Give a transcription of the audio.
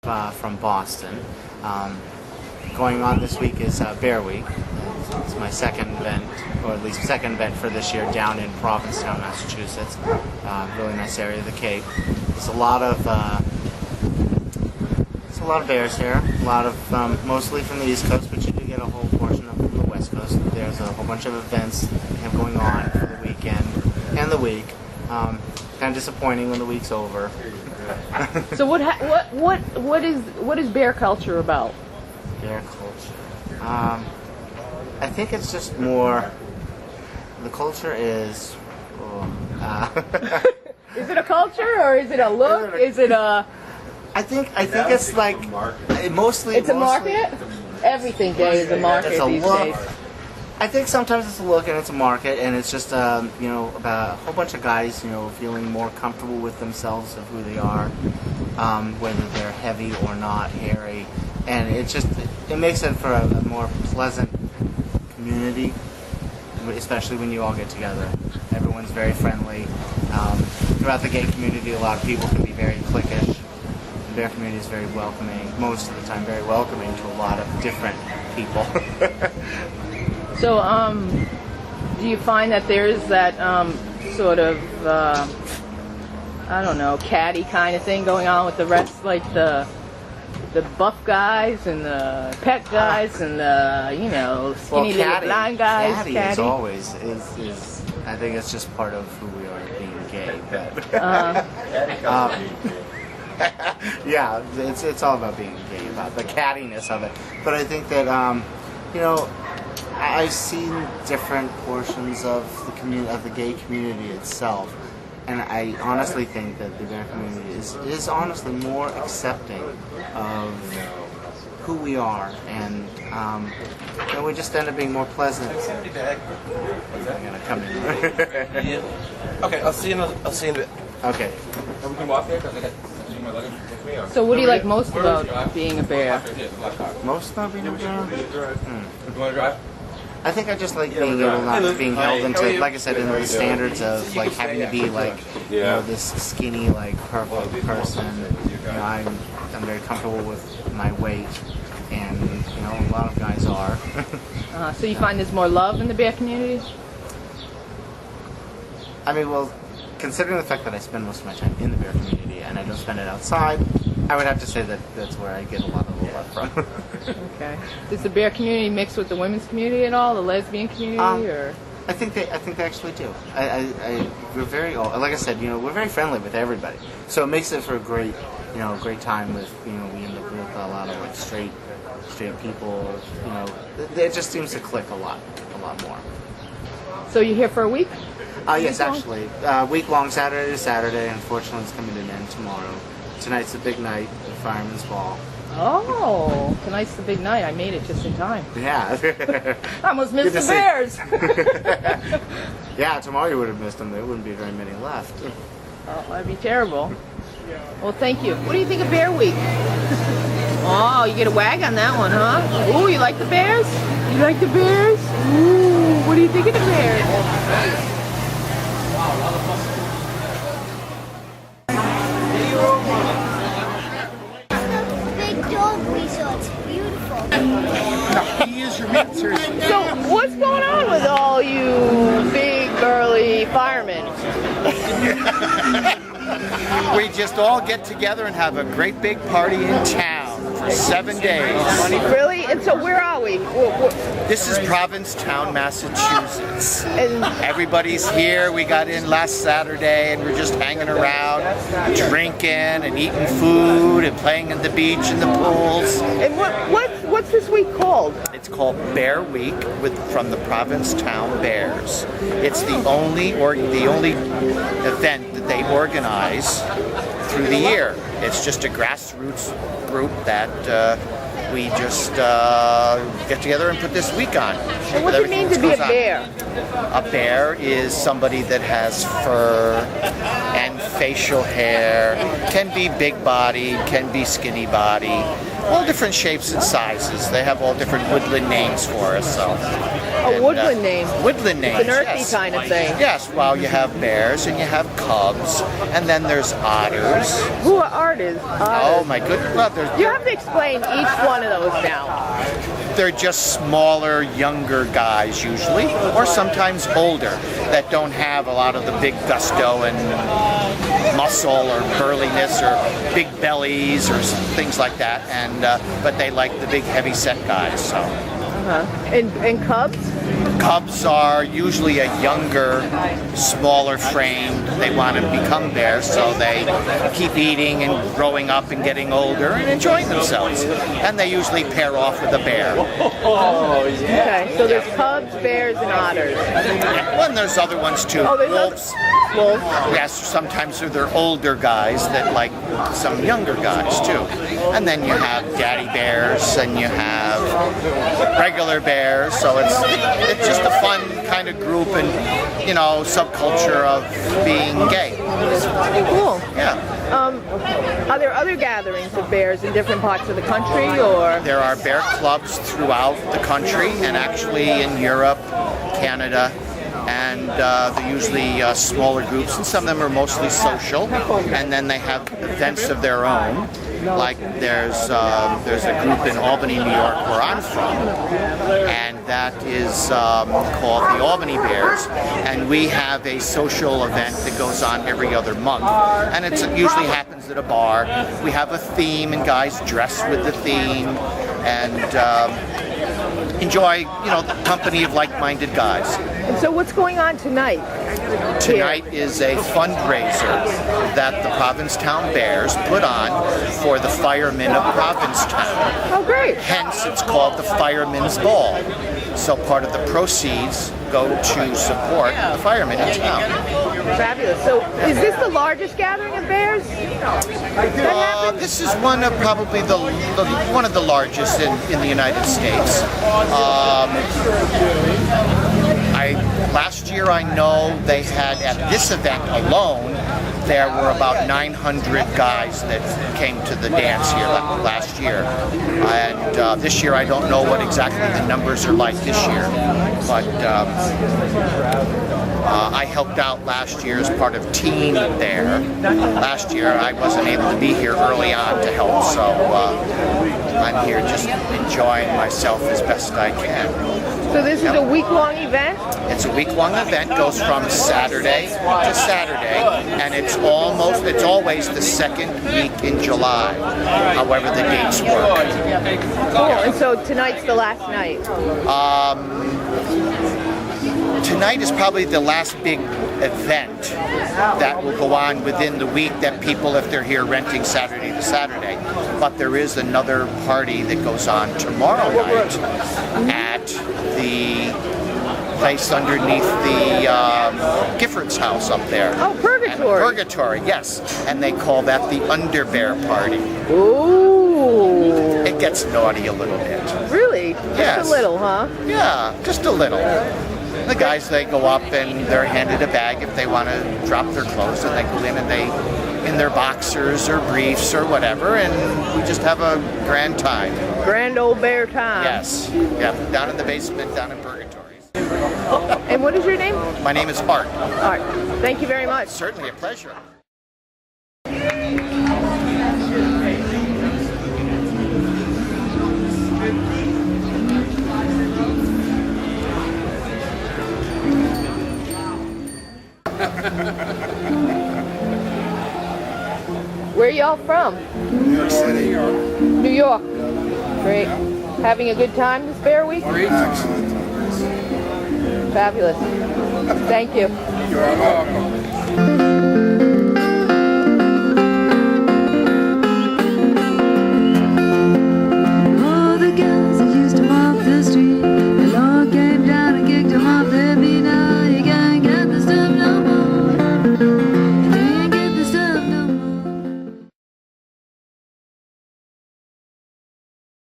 From Boston. Going on this week is Bear Week. It's my second event, or at least second event for this year, down in Provincetown, Massachusetts. Really nice area of the Cape. There's a lot of bears here. A lot of mostly from the East Coast, but you do get a whole portion of from the West Coast. There's a whole bunch of events going on for the weekend and the week. Kind of disappointing when the week's over. So what is bear culture about? Bear culture. I think it's just more. The culture is. Is it a culture or is it a look? Is it a? I think it's like mostly. It's a market. Everything day is a market these days. I think sometimes it's a look and it's a market, and it's just about a whole bunch of guys feeling more comfortable with themselves of who they are, whether they're heavy or not, hairy, and it makes it for a more pleasant community, especially when you all get together. Everyone's very friendly. Throughout the gay community, a lot of people can be very cliquish. The bear community is very welcoming, most of the time very welcoming to a lot of different people. So, do you find that there's that sort of, catty kind of thing going on with the rest, like the buff guys and the pet guys and the, skinny little blonde guys? Catty is always, I think it's just part of who we are being gay. But, yeah, it's all about being gay, about the cattiness of it. But I think that, I've seen different portions of the gay community itself, and I honestly think that the bear community is honestly more accepting of who we are, and we just end up being more pleasant. I'm gonna come in. Okay, I'll see you in a bit. Okay. We can walk there because I got my luggage with me. So what do you like most about being a bear? Most about being a bear? You want to drive? I think I just like being able not being held into, like I said, into the standards of like having to be like this skinny, like perfect person. I'm very comfortable with my weight, and a lot of guys are. So you find there's more love in the bear community? I mean, well, considering the fact that I spend most of my time in the bear community and I don't spend it outside, I would have to say that that's where I get a lot of love from. Okay. Does the bear community mix with the women's community at all, the lesbian community, or? I think they actually do. We're very, like I said, we're very friendly with everybody. So it makes it for a great, great time with, we end up with a lot of like straight people. It just seems to click a lot more. So you're here for a week? Yes, actually, week-long, Saturday to Saturday. Unfortunately, it's coming to an end tomorrow. Tonight's the big night, the Fireman's Ball. Oh, tonight's the big night. I made it just in time. Yeah. I almost missed the Bears. Yeah, tomorrow you would have missed them. There wouldn't be very many left. Oh, that'd be terrible. Well, thank you. What do you think of Bear Week? Oh, you get a wag on that one, huh? Ooh, you like the Bears? You like the Bears? Ooh, what do you think of the Bears? He is your man, seriously. So, what's going on with all you big, burly firemen? We just all get together and have a great big party in town for 7 days. Really? And so, where are we? This is Provincetown, Massachusetts. And Everybody's here. We got in last Saturday and we're just hanging around, drinking and eating food and playing in the beach and the pools. And what's this week called? It's called Bear Week from the Provincetown Bears. It's the only event that they organize through the year. It's just a grassroots group that we just get together and put this week on. And what does it mean to be a bear? A bear is somebody that has fur and facial hair, can be big body, can be skinny body. all different shapes and sizes. They have all different woodland names for us. So. A woodland name. Woodland names. It's an earthy yes. kind of thing. Yes. Well, you have bears and you have cubs, and then there's otters. Who are artists? Oh my goodness! Well, You have to explain each one of those now. they're just smaller, younger guys usually, or sometimes older that don't have a lot of the big gusto and muscle or burliness or big bellies or things like that. And but they like the big, heavy-set guys. So. And cubs? Cubs are usually a younger, smaller framed. They want to become bears, so they keep eating and growing up and getting older and enjoying themselves. And they usually pair off with a bear. Okay, so there's cubs, bears, and otters. Well, and there's other ones too. Oh, there's Wolves. Wolves. Yes, sometimes they're older guys that like some younger guys too. And then you have daddy bears and you have regular bears. So it's just a fun kind of group and, you know, subculture of being gay. Cool. Yeah. Are there other gatherings of bears in different parts of the country, or? There are bear clubs throughout the country and actually in Europe, Canada, and they're usually smaller groups, and some of them are mostly social, and then they have events of their own. Like there's a group in Albany, New York, where I'm from, and that is called the Albany Bears, and we have a social event that goes on every other month, and it usually happens at a bar. We have a theme, and guys dress with the theme, and enjoy, you know, the company of like-minded guys. And so what's going on tonight? Tonight is a fundraiser that the Provincetown Bears put on for the firemen of Provincetown. Oh, great. Hence, it's called the Firemen's Ball. So part of the proceeds go to support the firemen in town. Fabulous. So is this the largest gathering of bears? This is one of probably one of the largest in the United States. Last year I know they had at this event alone there were about 900 guys that came to the dance here last year, and this year I don't know what exactly the numbers are like this year, but I helped out last year as part of team there. Last year I wasn't able to be here early on to help, so I'm here just enjoying myself as best I can. So this is a week-long event? It's a week-long event, goes from Saturday to Saturday, and it's always the second week in July, however the dates work. Cool, and so tonight's the last night? Tonight is probably the last big event that will go on within the week that people, if they're here renting Saturday to Saturday. But there is another party that goes on tomorrow night at the place underneath the Gifford's house up there. Oh, Purgatory. Purgatory, yes. And they call that the Underbear Party. Ooh. It gets naughty a little bit. Really? Yes. Just a little, huh? Yeah, just a little. The guys, they go up and they're handed a bag if they want to drop their clothes, and they go in and they, in their boxers or briefs or whatever, and we just have a grand time. Grand old bear time. Yes. Yeah, down in the basement, down in Purgatory. And what is your name? My name is Art. Art. Thank you very much. Certainly a pleasure. Where are y'all from? New York City. New York. Great. Having a good time this Bear Week? Excellent. Fabulous. Thank you. You're welcome.